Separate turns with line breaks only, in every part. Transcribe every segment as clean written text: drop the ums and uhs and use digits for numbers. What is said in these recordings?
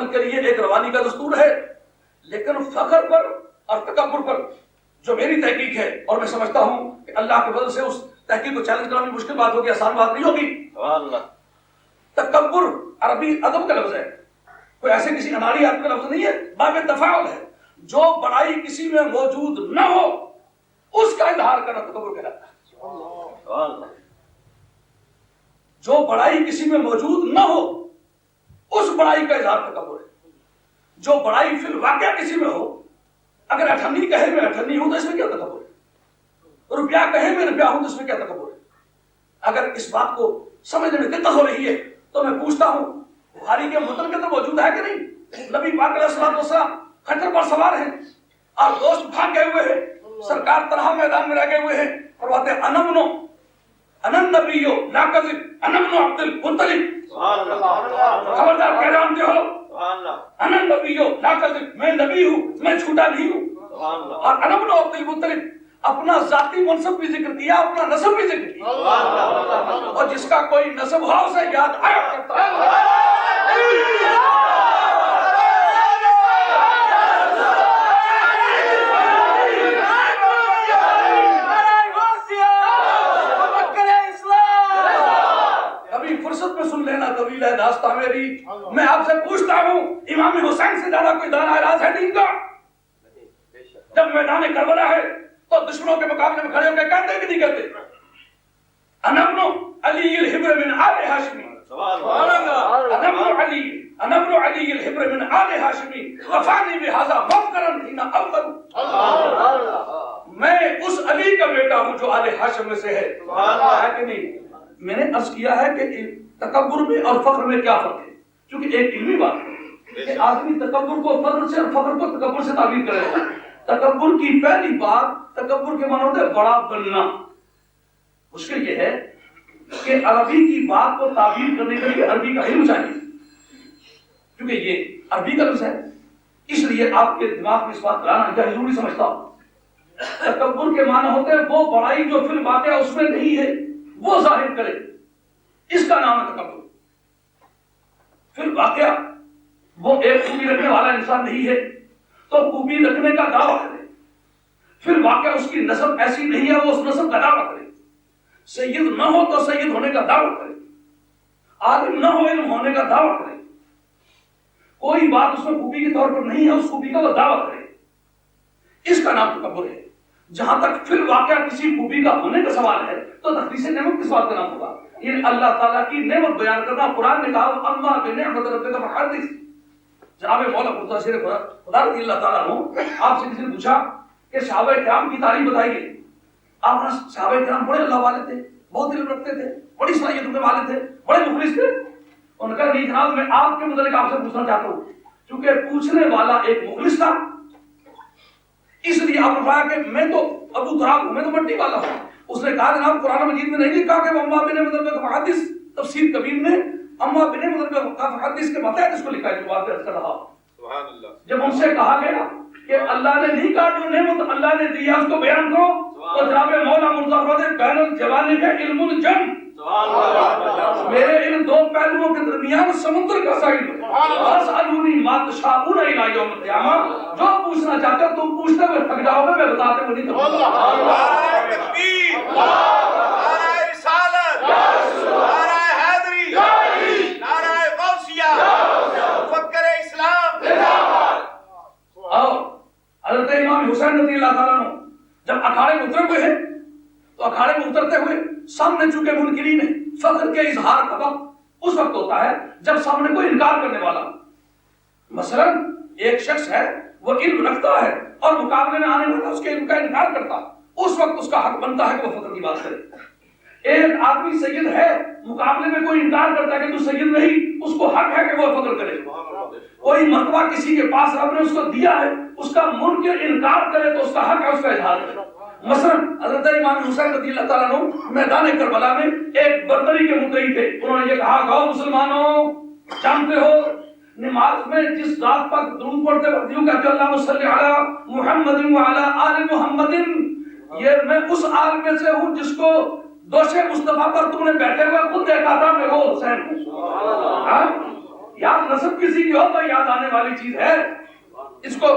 عمل کے لیے ایک روانی کا دستور ہے، لیکن فخر پر اور تکبر پر جو میری تحقیق ہے، اور میں سمجھتا ہوں کہ اللہ کے فضل سے اس تحقیق کو چیلنج کرنا بھی مشکل بات ہوگی، آسان بات نہیں ہوگی۔ تکبر عربی ادب کا لفظ ہے، کوئی ایسے کسی اناڑی آدمی کا لفظ نہیں ہے، باب تفاعل ہے۔ جو بڑائی کسی میں موجود نہ ہو اس کا اظہار کرنا تکبر کہلاتا ہے۔ جو بڑائی کسی میں موجود نہ ہو اس بڑائی کا اظہار تکبر ہے۔ جو بڑائی فی الواقع کسی میں ہو، اگر اٹھنی کہے میں اٹھنی ہوں تو اس میں کیا تکبر ہے؟ روپیہ کہے میں روپیہ ہوں تو اس میں کیا تکبر ہے؟ اگر اس بات کو سمجھنے میں دقت ہو رہی ہے تو میں پوچھتا ہوں، بخاری کے متن کے اندر موجود ہے کہ نہیں؟ نبی پاک علیہ الصلوۃ والسلام خچر پر سوار ہیں اور دوست بھاگ گئے ہوئے ہیں، سرکار تنہا میدان میں رہ گئے ہوئے ہیں، فرماتے ہیں انمنو انن نبیو لا کذب انمنو عبد المطلب، خبردار کیا جانتے ہو؟ انن نبیو لا کذب، میں نبی ہوں، میں جھوٹا نہیں ہوں۔ اور انمنو عبد المطلب، اپنا ذاتی منصب بھی ذکر کیا، اپنا نسب بھی ذکر کیا، اور جس کا کوئی نسب ہو اسے یاد آیا کرتا ہے۔ فرصت میں سن لینا، طویل ہے داستہ میری۔ میں آپ سے پوچھتا ہوں، امام حسین سے زیادہ کوئی دانا راز ہے دین کا؟ جب میدان کربلا ہے تو دشمنوں کے مقابلے میں کھڑے ہو کے کہتے کہ نہیں کہتے؟ انا ابن علی الحبر من آل ہاشمی، انا ابن علی الحبر من آل ہاشمی وفانی بہذا مفکرن حین اول، میں اس علی کا بیٹا ہوں جو آل ہاشم میں سے ہے کہ نہیں؟ میں نے عرض کیا ہے کہ تکبر میں اور فخر میں کیا فرق ہے، کیونکہ ایک علمی بات ہے کہ آدمی تکبر کو فخر سے اور فخر کو تکبر سے تعبیر کرے گا۔ تکبر کی پہلی بات، تکبر کے معنی ہوتے ہیں بڑا بننا۔ مشکل یہ ہے کہ عربی کی بات کو تعبیر کرنے کے لیے عربی کا علم چاہیے، کیونکہ یہ عربی کا لفظ ہے، اس لیے آپ کے دماغ میں اس بات لانا ضروری سمجھتا ہوں۔ تکبر کے معنی ہوتے ہیں وہ بڑائی جو فی الواقع اس میں نہیں ہے وہ ظاہر کرے، اس کا نام ہے تکبر۔ پھر واقعہ وہ ایک خوبی رکھنے والا انسان نہیں ہے تو خوبی رکھنے کا دعویٰ کرے، پھر واقعہ اس کی نسب ایسی نہیں ہے وہ اس نسب کا دعویٰ کرے، سید نہ ہو تو سید ہونے کا دعویٰ کرے، عالم نہ ہو علم ہونے کا دعویٰ کرے، کوئی بات اس میں خوبی کے طور پر نہیں ہے اس خوبی کا وہ دعویٰ کرے، اس کا نام تکبر ہے۔ جہاں تک پھر واقعہ کسی خوبی کا ہونے کا سوال ہے تو تخصیص نعمت کس بات کا نام ہوگا؟ یہ اللہ تعالیٰ کی نعمت بیان کرنا۔ قرآن نے کہا اما بنعمت ربک فحدث۔ جناب مولا مختصر خدا رضی اللہ تعالیٰ عنہ آپ سے کسی نے پوچھا کہ صحابہ کرام کی تعریف بتائیے۔ آپ نے صحابہ کرام بڑے اللہ والے تھے، بہت علم رکھتے تھے، بڑی صلاحیتوں کے والے تھے، بڑے مخلص تھے۔ انہوں نے کہا نہیں جناب، میں آپ کے متعلق آپ سے پوچھنا چاہتا ہوں، کیونکہ پوچھنے والا ایک مخلص تھا، اس لیے آپ نے کہا کہ میں تو ابو تراب ہوں، میں تو مٹی والا ہوں۔ اس نے کہا جناب قرآن مجید میں نہیں لکھا کہ اما بنعمت ربک فحدث، تفسیر کبیر میں اما بنعمت ربک فحدث کے متحد اس کو لکھا ہے، جو بات کر رہا۔ سبحان اللہ۔ جب ان سے کہا گیا کہ اللہ نے نہیں کہا جو نعمت اللہ نے دی ہے اس کو بیان کرو، تو جناب مولا مرتضی بین الجوانب کا علم الجم، میرے ان دو پہلوؤں کے درمیان سمندر کا ساحل ہے۔ فاسألونی ما تشاءون الی یوم القیامہ، جو پوچھنا چاہتے ہو تم پوچھتے ہوئے تھک جاؤ گے، میں بتاتے ہوئے نہیں تھک جاؤں گا۔ نعرہ تکبیر، نعرہ رسالت، نعرہ حیدری، نعرہ غوثیہ، مفکر اسلام۔ اور حضرت امام حسین رضی اللہ تعالیٰ عنہ جب اکھاڑے میں اترے ہوئے ہیں تو اکھاڑے میں اترتے ہوئے سامنے چونکہ منکرین ہے، فخر کے اظہار کا وقت اس وقت ہوتا ہے جب سامنے کوئی انکار کرنے والا، مثلا ایک شخص ہے وہ علم رکھتا ہے اور مقابلے میں آنے والا اس کے علم کا انکار کرتا، اس وقت اس کا حق بنتا ہے کہ وہ فخر کی بات کرے۔ ایک آدمی سید ہے، مقابلے میں کوئی انکار کرتا ہے کہ تو سید نہیں، اس کو حق ہے کہ وہ فخر کرے۔ کوئی مرتبہ کسی کے پاس رب نے اس کو دیا ہے، اس کا منکر انکار کرے تو اس کا حق ہے اس کا اظہار کرے۔ مثلا حضرت امام حسین رضی اللہ تعالیٰ عنہ میدان کربلا میں ایک برتری کے مدعی تھے، انہوں نے یہ کہا گو مسلمانوں، جانتے ہو نماز میں جس ذات پر درود پڑھتے وقت یوں کہتے ہیں اللہم صلی علی محمد وعلی آل محمد، یہ میں اس آل میں سے ہوں جس کو دوش مصطفیٰ پر تم نے بیٹھے ہوئے خود دیکھا تھا، میں وہ حسین ہوں۔ یار نسب کسی کی ہو تو یاد آنے والی چیز ہے. اس کو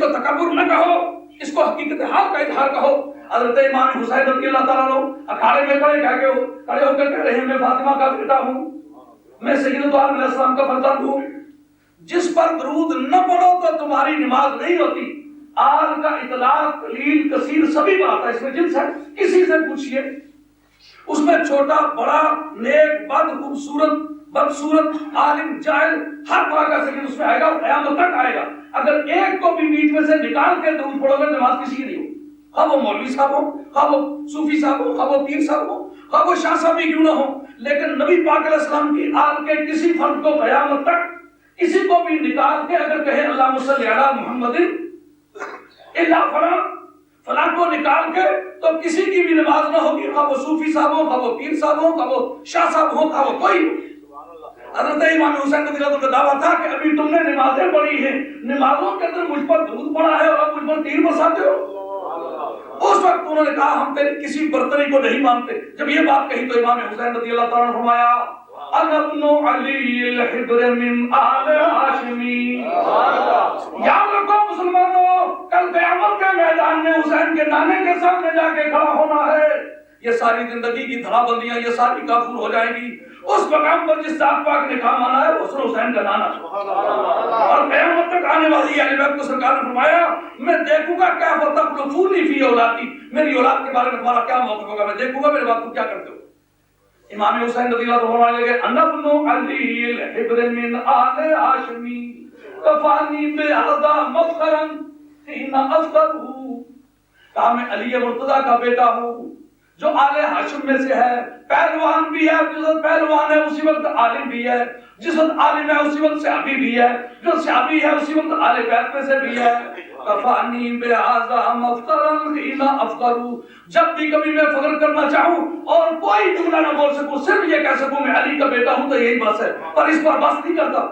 تکبر نہ کہو, اس کو حقیقت حال کا اظہار کہو. حضرت امام حسین رضی اللہ تعالیٰ عنہ اکھاڑے میں کھڑے ہو کر کہہ رہے ہیں میں فاطمہ کا بیٹا ہوں, میں سیدنا عالم علیہ السلام کا فرزند ہوں. جس پر درود نہ پڑھو تو تمہاری نماز نہیں ہوتی. آل کا اطلاق قلیل کثیر سبھی پر آتا ہے, اس میں جنس ہے. کسی سے پوچھئے, اس میں چھوٹا بڑا نیک بد خوبصورت بدصورت عالم جاہل ہر طرح کا ذکر اس میں آئے گا اور قیامت تک آئے گا. اگر ایک کو بھی بیچ میں سے نکال کے درود پڑھو گے نماز کسی کی نہیں ہوگی. خواہ وہ مولوی صاحب ہو, خواہ وہ صوفی صاحب ہو, خواہ وہ پیر صاحب ہو, خواہ وہ شاہ صاحب ہی کیوں نہ ہو, لیکن نبی پاک علیہ السلام کی آل کے کسی فرد کو قیامت تک کسی کو بھی نکال کے اگر کہے اللہم صلی علی محمد الا فلاں کو نکال کے تو کسی کی بھی نماز نہ ہوگی. خواہ وہ صوفی صاحب ہو, خواہ وہ پیر صاحب ہو, خواہ وہ شاہ صاحب ہو, خواہ وہ کوئی. حضرت امام حسین رضی اللہ عنہ کا دعویٰ تھا کہ ابھی تم نے نمازیں پڑھی ہیں, نمازوں کے اندر مجھ پر درود پڑا ہے اور اب مجھ پر تیر برساتے ہو. اس وقت انہوں نے کہا ہم تیری کسی برتری کو نہیں مانتے. جب یہ بات کہی تو امام حسین رضی اللہ تعالیٰ نے فرمایا انا ابن علی الحبر من آل ہاشمی. یاد رکھو مسلمانوں, کل قیامت کے میدان میں حسین کے نانے کے سامنے جا کے کھڑا ہونا ہے. یہ ساری زندگی کی دھڑا بندیاں یہ ساری کافور ہو جائیں گی. اس مقام پر جس ذات پاک نے کام آنا ہے وہ حسن حسین کا نانا ہے. اور قیامت تک آنے والی اہل بیت کو سرکار نے فرمایا میں دیکھوں گا کیا فتخلفونی فی اولادی, میری اولاد کے بارے میں تمہارا کیا موقف ہوگا, میں دیکھوں گا میرے باپ تم کیا کرتے ہو. امام حسین رضی اللہ عنہ فرمانے لگے انا ابن علی الحبر من آل ہاشمی کفانی بہذا مفخرا حین اذکرہ. کہا میں علی مرتضیٰ کا بیٹا ہوں جو آل ہاشم میں سے ہے, پہلوان بھی ہے, جس وقت پہلوان ہے اسی وقت عالم بھی ہے, جس وقت عالم ہے اسی وقت صحابی بھی ہے, جو صحابی ہے اسی وقت آل بیت میں سے بھی ہے. کفانی بہذا مفخرا حین افخر, جب بھی کبھی میں فخر کرنا چاہوں اور کوئی جملہ نہ بول سکوں, صرف یہ کہہ سکوں میں علی کا بیٹا ہوں تو یہی بس ہے, پر اس پر بس نہیں کرتا.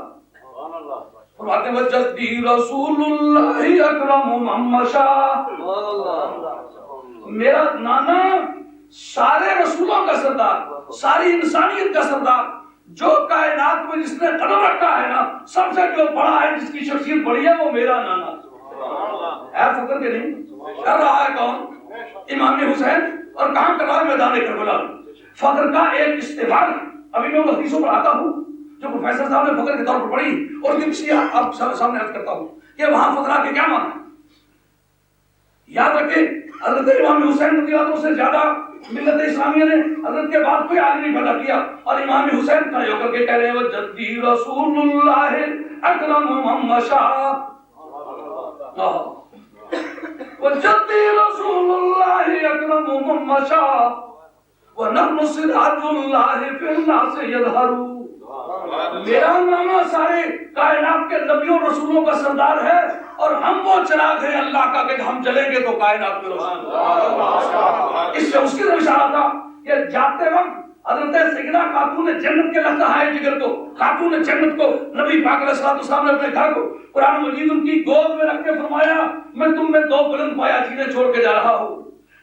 فرماتے ہیں جدی رسول اللہ اکرم محمد شاہ, میرا نانا سارے رسولوں کا سردار, ساری انسانیت کا سردار, جو کائنات میں جس نے قدم رکھا ہے نا سب سے جو بڑا ہے, جس کی شخصیت بڑی ہے وہ میرا نانا ہے. فکر کے نہیں کر رہا ہے کون؟ امام حسین. اور کہاں کر رہا ہے میدان کربلا. فخر کا ایک استعمال ابھی میں وہ حدیثوں پر آتا ہوں جو پروفیسر صاحب نے فخر کے طور پر پڑھی اور اس آپ سامنے عرض کرتا ہوں کہ وہاں فخر کے کیا معنی ہے. یاد رکھیں حضرت امام حسین رضی اللہ عنہ سے زیادہ ملت اسلامیہ نے حضرت کے بعد کوئی عالم نہیں پیدا کیا. اور امام حسین کھڑے ہو کر کے کہہ رہے ہیں وہ جدی رسول اللہ اکرم محمد شاہ, وہ جدی رسول اللہ اکرم محمد شاہ, وہ نحن سراج اللہ فی الناس یظہر. میرا نانا سارے کائنات کے نبیوں رسولوں کا سردار ہے اور ہم وہ چراغ ہیں اللہ کا کہ ہم جلیں گے تو کائنات میں روشن. اس سے اس کی اشارہ تھا کہ جاتے وقت حضرت سیدہ خاتون جنت کے لگتا ہے جگر کو, خاتون جنت کو نبی پاک علیہ السلام نے اپنے گھر کو قرآن مجید ان کی گود میں رکھ کے فرمایا میں تم میں دو بلند پایا چیزیں چھوڑ کے جا رہا ہوں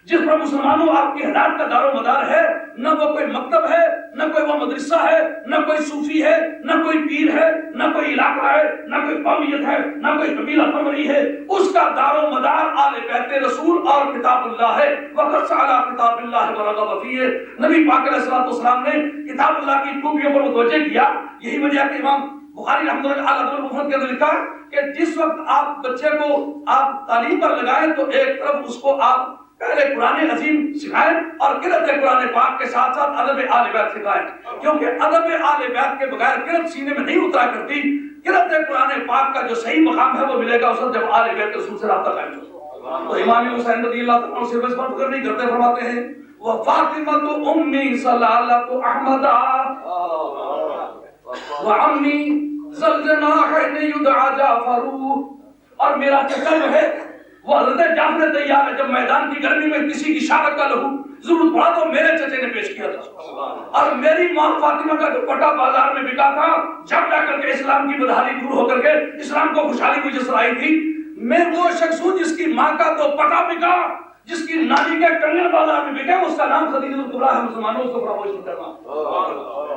جس پر مسلمانوں آپ کی ہدایت کا دار و مدار ہے. نہ وہ کوئی مکتب ہے, نہ کوئی وہ مدرسہ ہے, نہ کوئی صوفی ہے, نہ کوئی پیر ہے, نہ کوئی علاقہ ہے, نہ کوئی قومیت ہے, نہ کوئی قبیلہ پروری ہے. اس کا دار و مدار آل بیت رسول اور کتاب اللہ ہے. وقت سعلا کتاب اللہ ورغب فیہ. نبی پاک علیہ السلام نے کتاب اللہ کی خوبیوں پر متوجہ کیا. یہی وجہ ہے کہ امام بخاری رحمۃ اللہ علیہ المفرد کے اندر لکھا کہ جس وقت آپ بچے کو آپ تعلیم پر لگائیں تو ایک طرف اس کو آپ پہلے قرآن عظیم سکھائیں اور قرأت قرآن پاک کے ساتھ ساتھ ادب آل بیت سکھائیں, کیونکہ ادب آل بیت کے بغیر قرأت سینے میں نہیں اترا کرتی. قرأت قرآن پاک کا جو صحیح مقام ہے وہ ملے گا اس وقت جب آل بیت رسول سے رابطہ قائم ہو. تو امام حسین رضی اللہ عنہ صرف اس پر فکر نہیں کرتے, فرماتے ہیں وہ فاطمہ امی صلالۃ احمد وعمی ذوالجناحین یدعى جعفر. اور میرا چچا جو ہے وہ حضرت جعفر تیار ہے, جب میدان کی گرمی میں کسی کی شارک کا لہو ضرورت پڑا تو میرے چچے نے پیش کیا تھا. اور میری ماں فاطمہ کا جو پٹا بازار میں بکا تھا جب جا کر کے اسلام کی بدحالی دور ہو کر کے اسلام کو خوشحالی مجھے سرائی تھی, میں وہ شخص ہوں جس کی ماں کا تو پٹا بکا جس کی نالی کے کنگن بازار میں بکے اس کا نام خدیجہ الکبریٰ ہے، مسلمانوں اس کو فراموش نہیں کرنا۔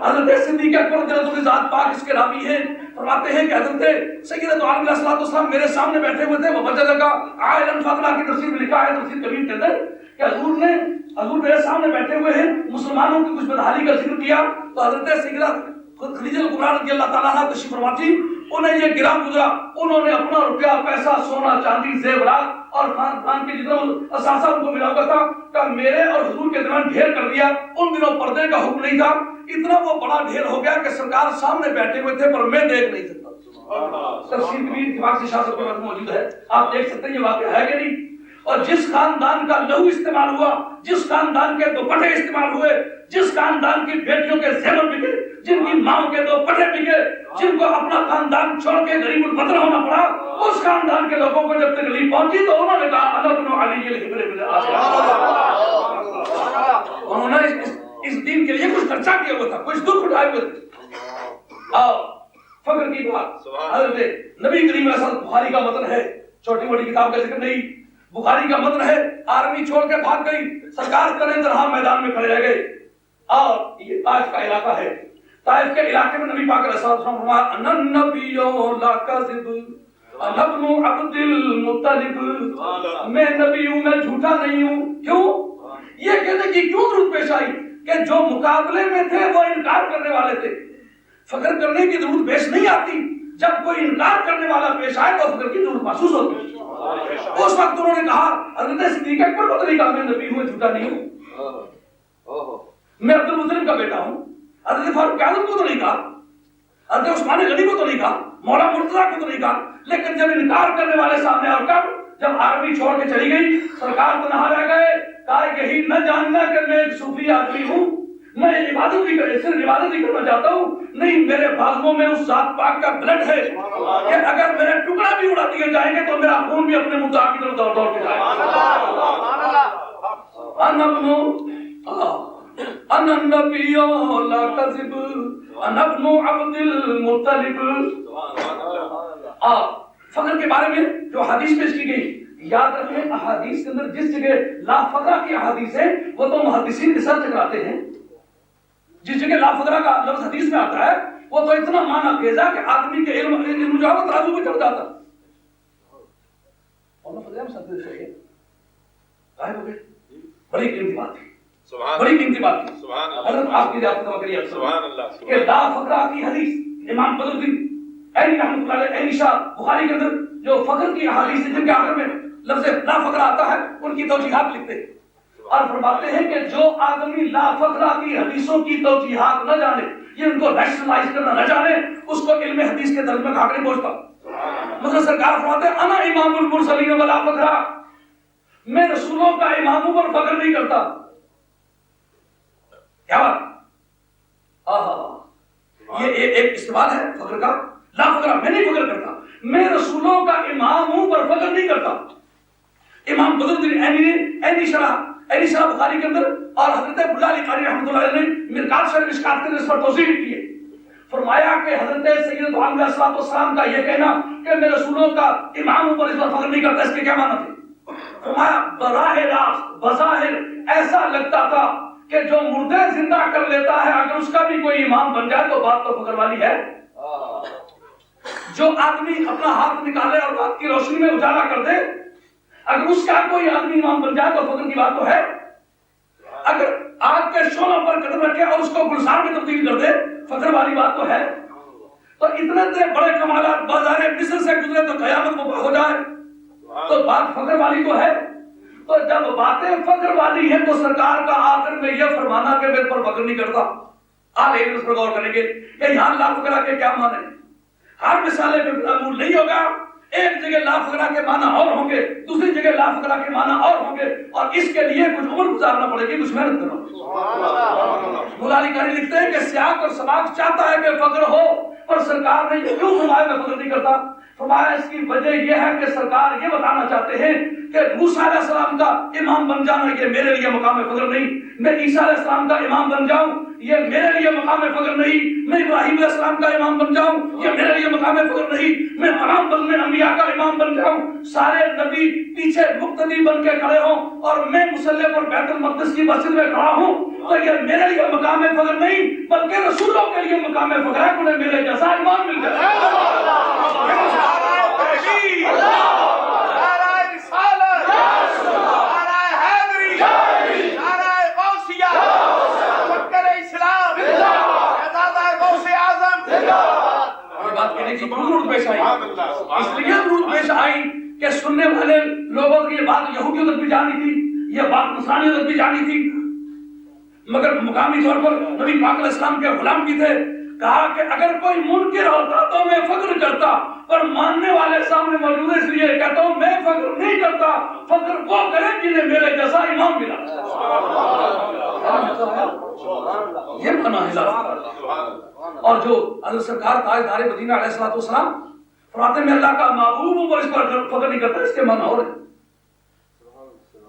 حضرت صدیق اکبر رضی اللہ عنہ ذات پاک اس کے راوی ہیں، فرماتے ہیں کہ حضرت سیدنا عالم علیہ السلام میرے سامنے بیٹھے ہوئے تھے، وہ وجہ کا عائلن فاطمہ کی تفسیر میں لکھا ہے تفسیر کبیر کے اندر کہ حضور میرے سامنے بیٹھے ہوئے ہیں، مسلمانوں کی کچھ بدحالی کا ذکر کیا تو حضرت سیدنا خدیجہ الکبریٰ رضی اللہ تعالیٰ عنہا تشریف فرما تھی، انہیں یہ گراں گزرا، انہوں نے اپنا روپیہ پیسہ سونا چاندی زیورات اور خان کے جتنا اثاثہ ان کو ملا ہوا تھا کہ میرے اور حضور کے درمیان ڈھیر کر دیا۔ ان دنوں پردے کا حکم نہیں تھا، اتنا وہ بڑا ڈھیر ہو گیا کہ سرکار سامنے بیٹھے ہوئے تھے پر میں دیکھ نہیں سکتا۔ تفسیر کبیر اتفاق سے شاہ صاحب کے پاس موجود ہے، آپ دیکھ سکتے ہیں یہ واقعہ ہے کہ نہیں۔ اور جس خاندان کا لہو استعمال ہوا، جس خاندان کے دوپٹے استعمال ہوئے، جس خاندان کی بیٹیوں کے زیور بکے، جن کی ماں کے دوپٹے بکے، جن کو اپنا خاندان چھوڑ کے غریب الوطن ہونا پڑا، اس خاندان کے لوگوں کو جب تکلیف پہنچی تو انہوں نے کہا انا ابن علی الحبر بن انہوں نے اس دین کے لیے کچھ خرچہ کیا ہوا تھا، کچھ دکھ اٹھائے ہوئے تھے۔ اور فخر کی بات حضرت نبی کریم علیہ السلام، بخاری کا متن ہے، چھوٹی موٹی کتاب کا ذکر نہیں، بخاری کا متن ہے، آرمی چھوڑ کے بھاگ گئی، سرکار کرے طرح میدان میں کھڑے رہ گئے۔ اور یہ طائف کا علاقہ ہے، طائف کے علاقے میں نبی پاک علیہ الصلوۃ والسلام فرمایا ان النبی لا کذب انا ابن عبد المطلب، میں نبی ہوں، میں جھوٹا نہیں ہوں۔ کیوں؟ یہ کہنے کی کیوں ضرورت پیش آئی کہ جو مقابلے میں تھے وہ انکار کرنے والے تھے، فخر کرنے کی ضرورت پیش نہیں آتی، جب کوئی انکار کرنے والا پیش آئے تو فخر کی ضرورت محسوس ہوتی ہے۔ اس وقت انہوں نے کہا حضرت صدیق اکبر کو تو نہیں کہا میں نبی ہوں، جھوٹا نہیں ہوں، میں عبد المطلب کا بیٹا ہوں۔ حضرت فاروق اعظم کو تو نہیں کہا، حضرت عثمان غنی کو تو نہیں کہا، مولا مرتضیٰ کو تو نہیں کہا، لیکن جب انکار کرنے والے سامنے اور کب جب آرمی چھوڑ کے چلی گئی، سرکار تنہا رہ گئے، کہا یہی نہ جاننا کہ میں ایک صوفی آدمی ہوں، میں عبادت بھی صرف عبادت ہی کرنا چاہتا ہوں، نہیں میرے بازوؤں میں اس ذات پاک کا بلڈ ہے کہ اگر میرے ٹکڑا بھی اڑا دیے جائیں گے تو میرا خون بھی اپنے مدعا کی طرف دوڑ دوڑ کے جائے گا۔ انا النبی لا کذب انا ابن عبد المطلب۔ فخر کے بارے میں جو حدیث پیش کی گئی، یاد رکھیں احادیث کے اندر جس جگہ لا فقرہ کی احادیث ہے وہ تو محدثین ریسرچ کراتے ہیں، جس جگہ لا فقرہ کا لفظ حدیث میں آتا ہے وہ تو اتنا معنی خیزا کہ آدمی کے علم جو ہے وہ ترازو پہ چڑھ جاتا۔ بڑی قیمتی بات تھی، بڑی قیمتی بات تھی، حضرت آپ کی ریاست توقع سبحان اللہ کہ لا فقرہ کی حدیث امام بدر الدین عینی رحمۃ اللہ علیہ عینی شاہ بخاری کے اندر جو فقر کی احادیث جن کے آخر میں لفظ لا فقرہ آتا ہے ان کی توجیحات لکھتے ہیں اور فرماتے ہیں کہ جو آدمی لا فقرہ کی حدیثوں کی توجیحات نہ جانے، یہ ان کو ریشنلائز کرنا نہ جانے، اس کو علم حدیث کے درجے میں کھا کے نہیں پہنچتا۔ مثلا سرکار فرماتے ہیں انا امام المرسلین ولا فقرہ، میں رسولوں کا امام ہوں پر فخر نہیں کرتا۔ کیا بات؟ یہ ایک استعمال ہے فخر کا، لا فقرہ میں نہیں فخر کرتا، میں رسولوں کا امام ہوں پر فخر نہیں کرتا۔ امام بدر الدین عینی شرح بخاری کے اندر اور حضرت عبداللہ علی قاری رحمۃ اللہ علیہ نے مرکات شریف مشکات کے اندر اس پر توضیح کی ہے۔ فرمایا کہ حضرت سیدنا علیہ السلام کا یہ کہنا کہ میں رسولوں کا امام ہوں پر اس پر فخر نہیں کرتا، اس کے کیا معنی تھے؟ فرمایا براہ راست بظاہر ایسا لگتا تھا کہ جو مردے زندہ کر لیتا ہے اگر اس کا بھی کوئی امام بن جائے تو بات تو فخر والی ہے۔ جو آدمی اپنا ہاتھ نکالے اور رات کی روشنی میں اجالا کر دے، اگر اس کا کوئی آدمی امام بن جائے تو فخر کی بات تو ہے۔ اگر آگ کے شعلوں پر قدم رکھے اور اس کو گلزار میں تبدیل کر دے، فخر والی بات تو ہے۔ تو اتنے بڑے کمالات بازار مصر سے گزرے تو قیامت مباح ہو جائے تو بات فخر والی تو ہے۔ تو جب باتیں فخر والی ہیں تو سرکار کا آخر میں یہ فرمانا کہ میں پر فخر نہیں کرتا، آج اس پر غور کریں گے کہ یہاں لا فقرہ کے کیا معنی ہیں۔ ہر مثالے پہ معمول نہیں ہوگا، ایک جگہ لا فقرہ کے معنی اور ہوں گے، دوسری جگہ لا فقرہ کے معنی اور ہوں گے، اور اس کے لیے کچھ عمر گزارنا پڑے گی، کچھ محنت کرنا پڑے گی۔ مولا علی قاری لکھتے ہیں کہ سیاق اور سباق چاہتا ہے کہ فخر ہو، پر سرکار نے کیوں فرمایا میں فخر نہیں کرتا؟ فرمایا اس کی وجہ یہ ہے کہ سرکار یہ بتانا چاہتے ہیں کہ موسیٰ علیہ السلام کا امام بن جانا یہ میرے لیے مقام فخر نہیں، میں عیسیٰ علیہ السلام کا امام بن جاؤں یہ میرے لیے مقام فخر نہیں، میں ابراہیم علیہ السلام کا امام بن جاؤں یہ میرے لیے مقام فخر نہیں، میں غلام بن خاتون انبیاء کا امام بن جاؤں، سارے نبی پیچھے مقتدی بن کے کھڑے ہوں اور میں مصلی پر بیت المقدس کی مسجد میں کھڑا ہوں، تو یہ میرے لیے مقام فخر نہیں بلکہ رسولوں کے لیے مقام فخر ہے کہ انہیں میرے جیسا امام مل جائے۔ درود پیش آئی، اس لیے درود پیش آئی کہ سننے والے لوگوں کی یہ بات یہودیوں تک بھی جانی تھی، یہ بات نصرانیوں تک بھی جانی تھی، مگر مقامی طور پر نبی پاک علیہ السلام کے غلام بھی تھے۔ کہا کہ اگر کوئی منکر ہوتا تو میں فخر کرتا، پر ماننے والے سامنے موجود ہے اس لیے کہتا ہوں میں فخر نہیں کرتا، فخر وہ کرے جنہیں میرے جیسا امام ملا۔ یہ معنی ہے اور جو حضرت سرکار تاجدار مدینہ علیہ الصلوۃ والسلام فرماتے میں اللہ کا محبوب ہوں اور اس پر فخر نہیں کرتا، اس کے معنی اور ہے۔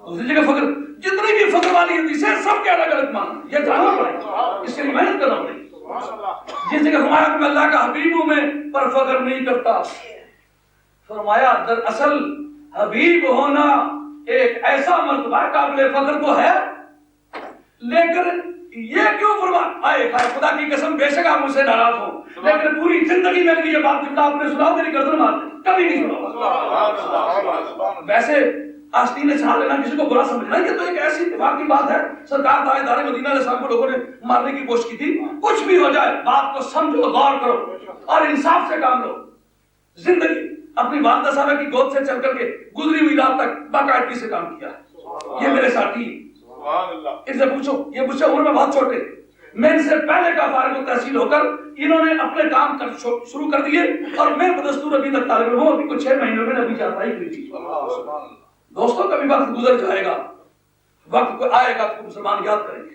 دوسری جگہ فخر جتنی بھی فخر والی حدیث ہے سب کے الگ الگ معنی، یہ جاننا پڑے گا، اس کے لیے محنت کرنا پڑے گی۔ جس جگہ فرمایا کہ میں اللہ کا حبیب ہوں میں پر فخر نہیں کرتا، فرمایا دراصل حبیب ہونا ایک ایسا مرتبہ قابل فخر تو ہے، لیکن یہ کیوں فرمایا خدا کی قسم بے شک آپ مجھ سے ناراض ہوں، لیکن پوری زندگی میں یہ بات جملہ آپ نے سنا میری گردن مار دی، کبھی نہیں سنا۔ ویسے آستین نے چھان لینا، کسی کو برا سمجھنا، یہ تو ایک ایسی اتفاق کی بات ہے، سرکار تاجدار مدینہ علیہ السلام کو لوگوں نے مارنے کی کوشش کی تھی، کچھ بھی ہو جائے بات کو سمجھو، غور کرو اور انصاف سے کام لو۔ زندگی اپنی والدہ صاحبہ کی گود سے چل کر کے گزری ہوئی رات تک باقاعدگی سے کام کیا ہے، یہ میرے ساتھی ہیں۔ ان سے پوچھو، یہ مجھ سے عمر میں بہت چھوٹے، میں ان سے پہلے کا فارغ التحصیل ہو کر انہوں نے اپنے کام شروع کر دیے اور میں بدستور ابھی تک طالب علم ہوں، ابھی کچھ 6 مہینوں میں ابھی چارپائی ہوئی تھی۔ دوستوں کبھی وقت گزر جائے گا، وقت کو آئے گا تو مسلمان یاد کریں گے۔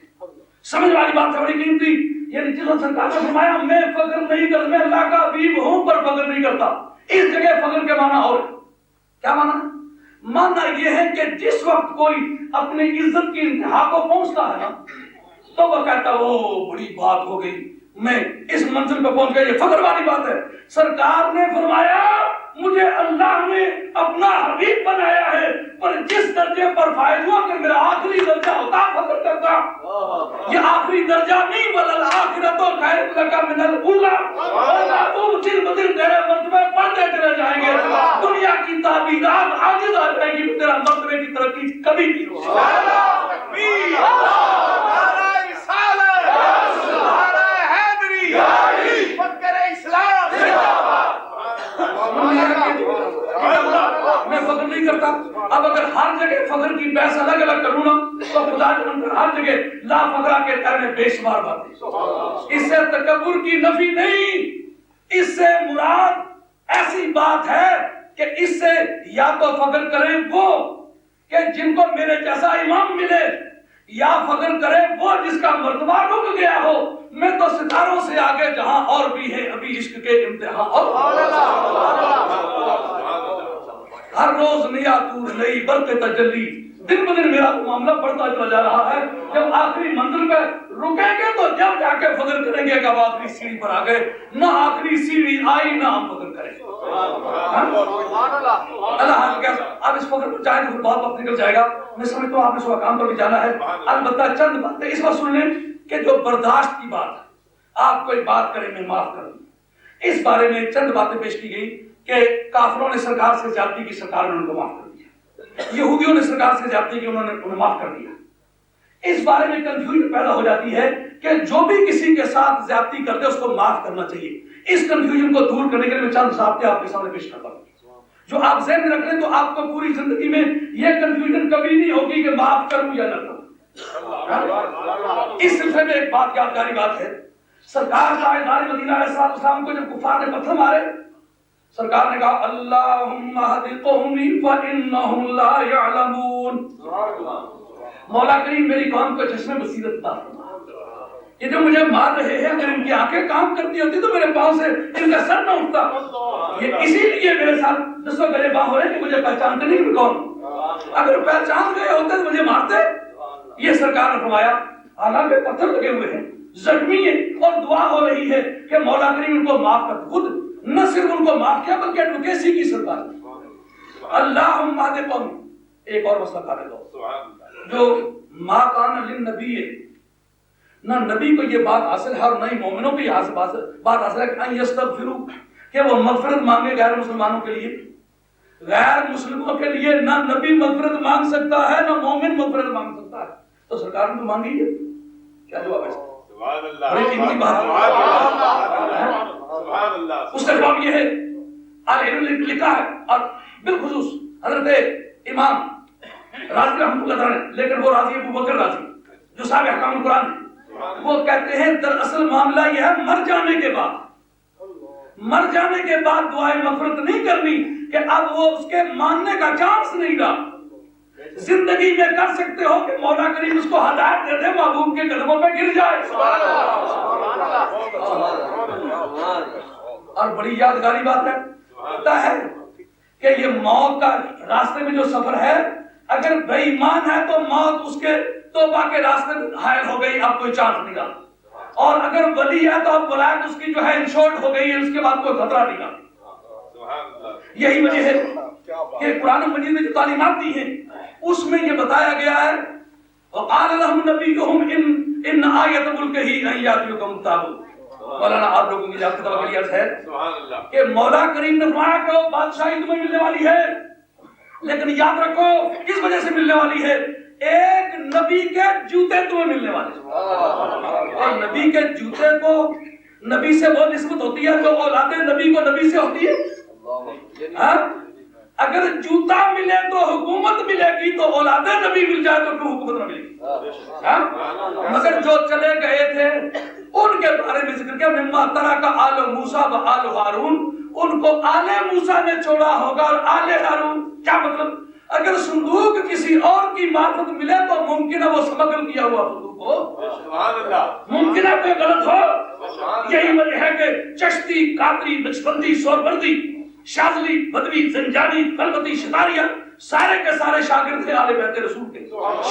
سمجھ والی بات ہے بڑی قیمتی، یعنی جس سرکار نے فرمایا میں فخر نہیں کرتا، میں اللہ کا حبیب ہوں پر فخر نہیں کرتا، اس جگہ فخر کے معنی اور کیا معنی؟ معنی یہ ہے کہ جس وقت کوئی اپنی عزت کی انتہا کو پہنچتا ہے نا تو وہ کہتا ہے وہ بڑی بات ہو گئی، میں اس منزل پہ پہنچ گیا، یہ فخر والی بات ہے۔ سرکار نے فرمایا مجھے اللہ نے اپنا حبیب بنایا ہے، پر جس درجے پر فائز ہوا کہ میرا آخری درجہ ہوتا فخر کرتا، یہ آخری درجہ نہیں بلل آخرت و خیر لک من الاولی، تم دن بدن تیرے مرتبے بڑھتے چلے جائیں گے، دنیا کی تعبیرات عاجز آ جائے گی، تیرا مرتبے کی ترقی کبھی نہیں ہوگی۔ میں فخر نہیں کرتا، اب اگر ہر جگہ فخر کی بحث الگ الگ کروں نا تو خدا کے منکر ہر جگہ لا فخرہ کے ترنے بے شمار باتیں، اس سے تکبر کی نفی نہیں، اس سے مراد ایسی بات ہے کہ اس سے یا تو فخر کریں وہ کہ جن کو میرے جیسا امام ملے، یا فخر کرے وہ جس کا مرتبہ رک گیا ہو۔ میں تو ستاروں سے آگے جہاں اور بھی ہے ابھی عشق کے امتحان، اور ہر روز نیا طور نئی برق تجلی، دن بدن میرا معاملہ بڑھتا چلا جا رہا ہے، جب آخری منزل پہ رکیں گے تو جب جا کے فخر کریں گے کہ اب آخری سیڑھی پر آ گئے، نہ آخری سیڑھی آئی نہ ہم فخر کریں۔ اللہ اب اس فخر پر چاہے تو بہت وقت نکل جائے گا، میں سمجھتا ہوں آپ نے صبح کام پر بھی جانا ہے، البتہ چند باتیں اس وقت سن لیں کہ جو برداشت کی بات ہے، آپ کوئی بات کریں میں معاف کر دوں، اس بارے میں چند باتیں پیش کی گئی کہ کافروں نے سرکار سے زیادتی کی، سرکار نے ان کو معاف کر دیا، یہودیوں نے سرکار سے زیادتی کی، انہوں نے انہیں معاف کر دیا۔ اس بارے میں کنفیوژن پیدا ہو جاتی ہے کہ جو بھی کسی کے ساتھ زیادتی کرتے اس کو معاف کرنا چاہیے۔ اس کنفیوژن کو دور کرنے کے لیے میں چند ضابطے آپ کے سامنے پیش کرتا ہوں جو آپ ذہن میں رکھ لیں تو آپ کو پوری زندگی میں یہ کنفیوژن کبھی نہیں ہوگی کہ معاف کروں یا نہ کروں۔ اس سلسلے میں ایک بات یادگاری بات ہے، سرکار تاجدار مدینہ علیہ السلام کو جب کفار نے پتھر مارے، سرکار نے کہا اللہم اہد قومی فانہم لا یعلمون، مولا کریم میری قوم کو چشم بصیرت عطا فرما، یہ جو مجھے مار رہے ہیں اگر ان کی آنکھیں کام کرتی ہوتی تو میرے پاؤں سے ان کا سر نہ اٹھتا، یہ اسی لیے میرے ساتھ دسوں گلے باں ہو رہے ہیں کہ مجھے پہچانتے نہیں میں کون، اگر پہچان گئے ہوتے تو مجھے مارتے۔ یہ سرکار نے فرمایا حالانکہ پتھر لگے ہوئے ہیں، زخمی ہیں اور دعا ہو رہی ہے کہ مولا کریم ان کو معاف کر، خود نہ صرف ان کو معاف کیا بلکہ ایڈوکیسی کی سرکار کی۔ اللہم اہد قومی، ایک اور مسئلہ کر دو جو ما کان للنبی، نہ نبی کو یہ بات حاصل ہے اور نہ ہی مومنوں کو یہ بات حاصل ہے کہ ان یستغفروا، کہ وہ مغفرت مانگے غیر مسلمانوں کے لیے، غیر مسلموں کے لیے نہ نبی مغفرت مانگ سکتا ہے نہ مومن مغفرت مانگ سکتا ہے، تو سرکار نے تو مانگی ہے، کیا جواب ہے؟ سبحان اللہ، اس کا جواب یہ ہے، اہل علم نے لکھا ہے، اور بالخصوص حضرت امام راضی رحمۃ اللہ تعالی، لیکن وہ راضی ابو بکر راضی جو صاحب احکام القرآن ہیں، وہ کہتے ہیں دراصل معاملہ یہ ہے مر جانے کے بعد دعائیں مغفرت نہیں کرنی، کہ اب وہ اس کے ماننے کا چانس نہیں رہا۔ زندگی میں کر سکتے ہو کہ مولا کریم اس کو ہدایت دے دے، محبوب کے قدموں پہ گر جائے۔ اور بڑی یادگاری بات ہے، ہوتا ہے کہ یہ موت کا راستے میں جو سفر ہے، اگر بے ایمان ہے تو موت اس کے توبہ کے راستے میں حائل ہو گئی، اب کوئی چانس نہیں رہا، اور اگر ولی ہے تو اب ولایت اس کی جو ہے انشورڈ ہو گئی ہے، اس کے بعد کوئی خطرہ نہیں رہا۔ یہی وجہ ہے کہ قرآن مجید میں جو تعلیمات دی ہیں اس میں یہ بتایا گیا ہے، وقال لهم نبيهم ان آیت ملکہ ان یاتیکم تابوت، مولانا آپ لوگوں کی جانتے توقع ہے کہ مولا کریم نے فرمایا کہ وہ بادشاہی تمہیں ملنے والی ہے، لیکن یاد رکھو کس وجہ سے ملنے والی ہے، ایک نبی کے جوتے تمہیں ملنے والے ہیں، اور نبی کے جوتے کو نبی سے وہ نسبت ہوتی ہے جو اولاد نبی کو نبی سے ہوتی ہے۔ اگر جوتا ملے تو حکومت ملے گی، تو اولاد نبی مل جائے تو کیوں حکومت نہ ملے گی؟ مگر جو چلے گئے تھے ان کے بارے میں ذکر کیا، مما ترک آل موسیٰ و آل ہارون، ان کو آل موسیٰ نے چھوڑا ہوگا اور آل ہارون، کیا مطلب؟ اگر صندوق کسی اور کی معرفت ملے تو ممکن ہے وہ سمگل کیا ہوا صندوق ہو، ممکن ہے کوئی غلط ہو۔ یہی وجہ ہے کہ چشتی، قادری، نقشبندی، سوربندی، شاذلی، بدوی، زنجانی، کلبتی، شتاریہ، سارے کے سارے شاگرد تھے آل بیت رسول کے۔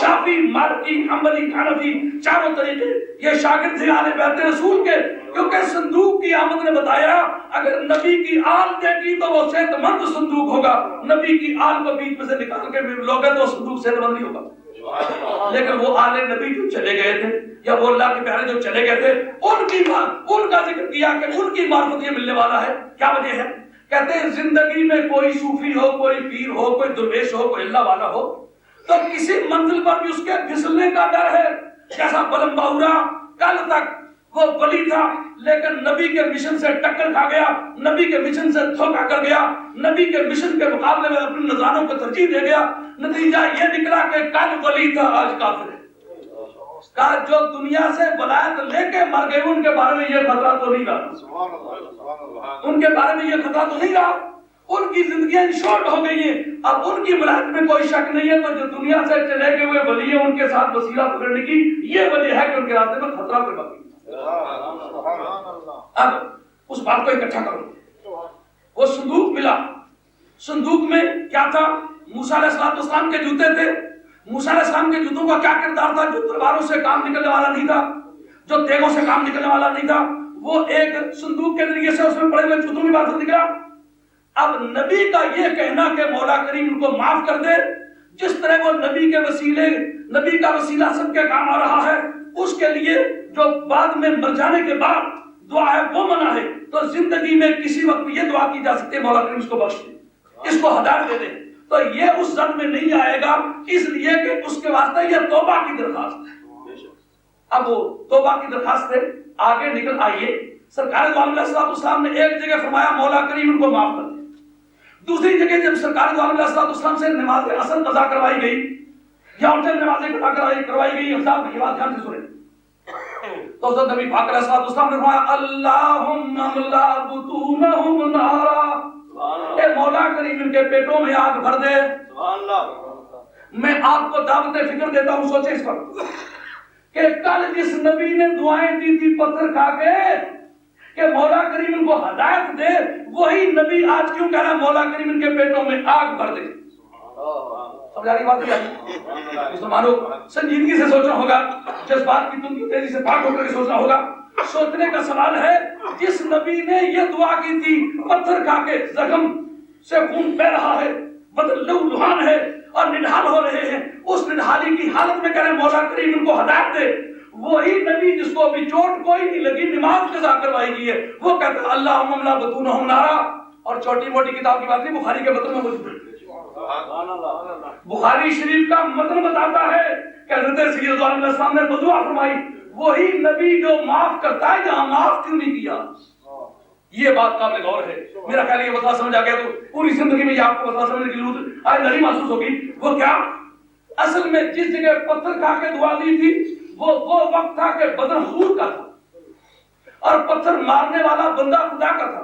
شافعی، مالکی، حنبلی، حنفی، چاروں طریقے یہ شاگرد تھے آل بیت رسول کے، کیونکہ صندوق کی آمد نے بتایا اگر نبی کی آل دے گی تو وہ صحت مند صندوق ہوگا، نبی کی آل کو بیچ میں سے نکال کے لوگے تو صندوق صحت مند نہیں ہوگا۔ لیکن وہ آل نبی جو چلے گئے تھے یا وہ اللہ کے پیارے جو چلے گئے تھے، ان کا ذکر کیا کہ ان کی معرفت یہ ملنے والا ہے۔ کیا وجہ ہے؟ کہتے ہیں زندگی میں کوئی صوفی ہو، کوئی پیر ہو، کوئی درویش ہو، کوئی اللہ والا ہو، تو کسی منزل پر بھی اس کے پھسلنے کا ڈر ہے۔ جیسا بلم باورا کل تک وہ ولی تھا لیکن نبی کے مشن سے ٹکر کھا گیا، نبی کے مشن سے دھوکا کر گیا، نبی کے مشن کے مقابلے میں اپنے نظرانوں کو ترجیح دے گیا، نتیجہ یہ نکلا کہ کل ولی تھا آج کافر ہے۔ جو دنیا سے ولایت لے کے مر گئے ان کے بارے میں یہ خطرہ تو نہیں رہا، ان کے بارے میں یہ خطرہ تو نہیں رہا، ان کی زندگیاں انشورڈ ہو گئی ہیں، اب ان کی ولایت میں کوئی شک نہیں ہے۔ تو جو دنیا سے چلے گئے ہوئے ولی ہیں ان کے ساتھ وسیلہ پکڑنے کی یہ وجہ ہے کہ ان کے راستے میں خطرہ کوئی باقی نہیں۔ اب اس بات کو اکٹھا کرو، وہ صندوق ملا، صندوق میں کیا تھا؟ موسیٰ علیہ السلام کے جوتے تھے۔ موسیٰ علیہ السلام کے جوتوں کا کیا کردار تھا؟ جو تلواروں سے کام نکلنے والا نہیں تھا، جو تیغوں سے کام نکلنے والا نہیں تھا، وہ ایک صندوق کے ذریعے سے اس میں پڑے ہوئے جوتوں کی بات نکلا۔ اب نبی کا یہ کہنا کہ مولا کریم ان کو معاف کر دے، جس طرح وہ نبی کے وسیلے، نبی کا وسیلہ سب کے کام آ رہا ہے، اس کے لیے جو بعد میں مر جانے کے بعد دعا ہے وہ منع ہے، تو زندگی میں کسی وقت یہ دعا کی جا سکتی ہے مولا کریم اس کو بخش دے، اس کو ہدایت دے دے، تو یہ اس زد میں نہیں آئے گا، اس لیے کہ اس کے واسطے یہ توبہ کی درخواست ہے۔ اب وہ توبہ کی درخواست ہے، آگے نکل آئیے۔ سرکار دو عالم علیہ السلام نے ایک جگہ فرمایا مولا کریم ان کو معاف کر دے، دوسری جگہ جب سرکار دو عالم علیہ السلام سے نماز عصر قضا کروائی گئی یا ان سے نماز قضا کروائی گئی، صاحب کی بات دھیان سے سنیں، تو حضرت نبی پاک علیہ السلام نے فرمایا اللہم املا بطونہم نارا، اے مولا کریم ان کے پیٹوں میں آگ بھر دے۔ میں آپ کو دعوت فکر دیتا ہوں، سوچیں اس پر کہ کل جس نبی نے دعائیں دی تھی پتھر کھا کے کہ مولا کریم ان کو ہدایت دے، وہی نبی آج کیوں کہہ رہا ہے مولا کریم ان کے پیٹوں میں آگ بھر دے؟ سمجھا رہی بات کیا؟ مسلمانوں سنجیدگی سے سوچنا ہوگا، جذبات کی تنگی تیزی سے پاک ہو کر سوچنا ہوگا۔ سوچنے کا سوال ہے جس نبی نے یہ دعا کی تھی پتھر کھا کے زخم سے خون بہ رہا ہے بدن لہو لہان ہے اور نڈھال ہو رہے ہیں اس نڈھالی کی حالت میں کہہ رہے مولا کریم ان کو ہدایت دے وہی نبی جس کو ابھی چوٹ کوئی نہیں لگی نماز قضا کروائی گئی ہے وہ کہتا اللہم لا بطونہم نارا اور چھوٹی موٹی کتاب کی بات نہیں بخاری کے متن میں موجود ہے بخاری شریف کا متن بتاتا ہے کہ حضرت سید علیہ السلام نے بدعا فرمائی وہی نبی جو معاف کرتا ہے جہاں معاف کیوں نہیں کیا یہ بات قابل غور ہے میرا خیال یہ مسئلہ سمجھ آ گیا تو پوری زندگی میں یہ آپ کو مسئلہ سمجھنے کی ضرورت آج نہیں محسوس ہوگی وہ کیا اصل میں جس جگہ پتھر کھا کے دعا دی تھی وہ وقت تھا کہ بدن حضور کا تھا اور پتھر مارنے والا بندہ خدا کا تھا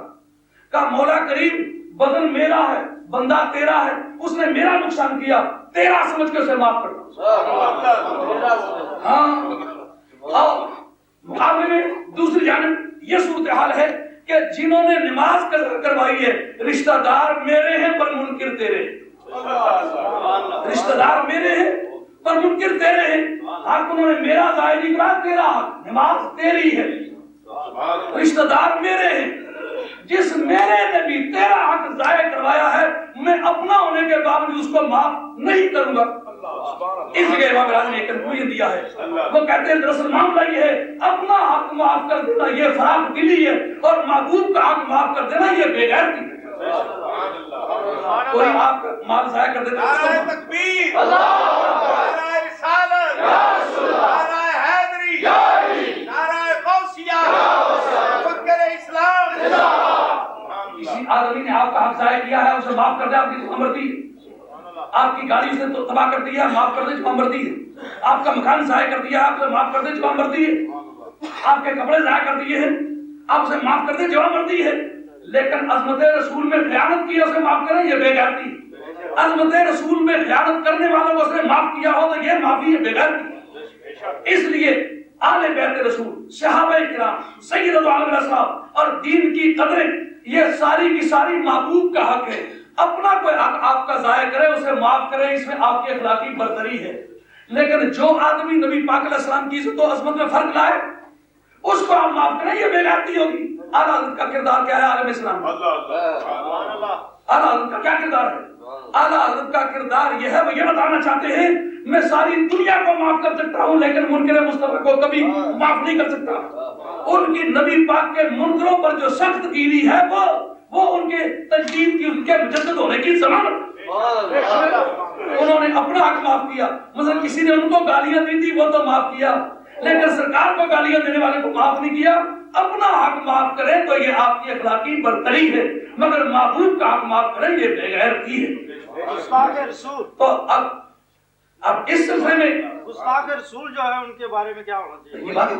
کہا مولا کریم بدن میرا ہے بندہ تیرا ہے اس نے میرا نقصان کیا تیرا سمجھ کے اسے معاف کرنا ہاں مقابلے میں دوسری جانب یہ صورتحال ہے کہ جنہوں نے نماز کروائی ہے رشتہ دار میرے ہیں پر منکر تیرے رشتہ دار میرے ہیں پر منکر تیرے ہیں حق انہوں نے میرا ضائع نہیں کرا تیرا حق نماز تیری ہے رشتہ دار میرے ہیں جس میرے نے بھی تیرا حق ضائع کروایا ہے میں اپنا ہونے کے باوجود اس کو معاف نہیں کروں گا اس جگہ امام راضی نے ایک کنکلوژن دیا ہے وہ کہتے ہیں دراصل معاملہ یہ ہے اپنا حق معاف کر دینا یہ فراغ دلی ہے اور محبوب کا حق معاف کر دینا یہ بے غیرتی ہے کوئی آپ کا مال ضائع کر دیتا ہے نعرہ تکبیر نعرہ رسالت نعرہ حیدری نعرہ غوثیہ فکر اسلام کسی آدمی نے آپ کا حق ضائع کیا ہے اسے معاف کر دے آپ کی امردی ہے آپ کی گاڑی سے تباہ کر دیا معاف کر دے جواب مردی ہے آپ کا مکان ضائع کر دیا آپ سے معاف کر دے جواب مردی ہے آپ کے کپڑے ضائع کر دیے ہیں آپ اسے معاف کر دے جواب مردی ہے لیکن عظمت رسول میں خیانت کی اسے معاف کریں یہ بے غیرتی عظمت رسول میں خیانت کرنے والوں کو اسے معاف کیا ہو تو یہ معافی ہے بے غیرتی اس لیے آل بیت رسول صحابہ کرام سید علیہ السلام اور دین کی قدریں یہ ساری کی ساری محبوب کا حق ہے اپنا کوئی حق آپ کا ضائع کرے اسے معاف کرے اس میں آپ کی اخلاقی برتری ہے لیکن جو آدمی نبی پاک علیہ السلام کی عزت و عظمت میں فرق لائے اس کو آپ معاف کریں یہ بے غیرتی ہوگی اعلیٰ حضرت کا کردار کیا ہے عالم اسلام اعلیٰ حضرت کا کیا کردار ہے اعلیٰ حضرت کا کردار یہ ہے وہ یہ بتانا چاہتے ہیں میں ساری دنیا کو معاف کر سکتا ہوں لیکن منکر مصطفیٰ کو کبھی معاف نہیں کر سکتا ان کی نبی پاک کے منکروں پر جو سخت گیری ہے وہ ان کے تجدید کی ان کے مجدد ہونے کی ضمانت انہوں نے اپنا حق معاف کیا مثلا کسی نے ان کو گالیاں دی تھی وہ تو معاف کیا لیکن سرکار کو گالیاں دینے والے کو معاف نہیں کیا اپنا حق معاف کریں تو یہ آپ کی اخلاقی برتری ہے مگر محبوب کا حق معاف کریں یہ بے غیرتی ہے تو اب اس سلسلے میں
گستاخ رسول جو ہے ان کے بارے میں کیا ہونا چاہیے
یہ بات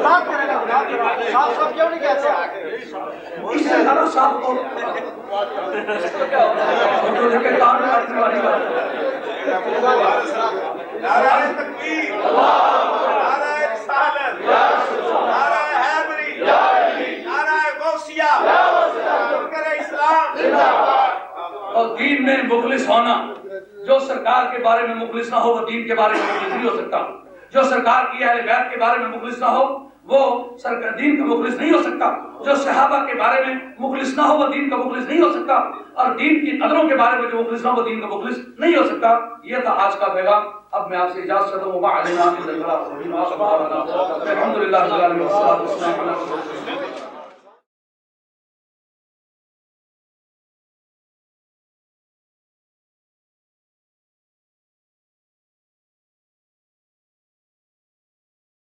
بات کریں گا صاف صاف کیوں نہیں کہتے
اس سے زیادہ صاف کو
نعرہ تکبیر نعرہ رسالت نعرہ حیدری نعرہ غوثیہ فکر اسلام
اور دین میں مخلص ہونا جو سرکار کے بارے میں مخلص نہ ہو وہ دین کے بارے میں مخلص نہیں ہو سکتا جو سرکار کی اہل بیت کے بارے میں مخلص نہ ہو وہ دین کا مخلص نہیں ہو سکتا جو صحابہ کے بارے میں مخلص نہ ہو وہ دین کا مخلص نہیں ہو سکتا اور دین کی قدروں کے بارے میں جو مخلص نہ ہو وہ دین کا مخلص نہیں ہو سکتا یہ تھا آج کا پیغام اب میں آپ سے اجازت چاہتا ہوں وعلینا الحمدللہ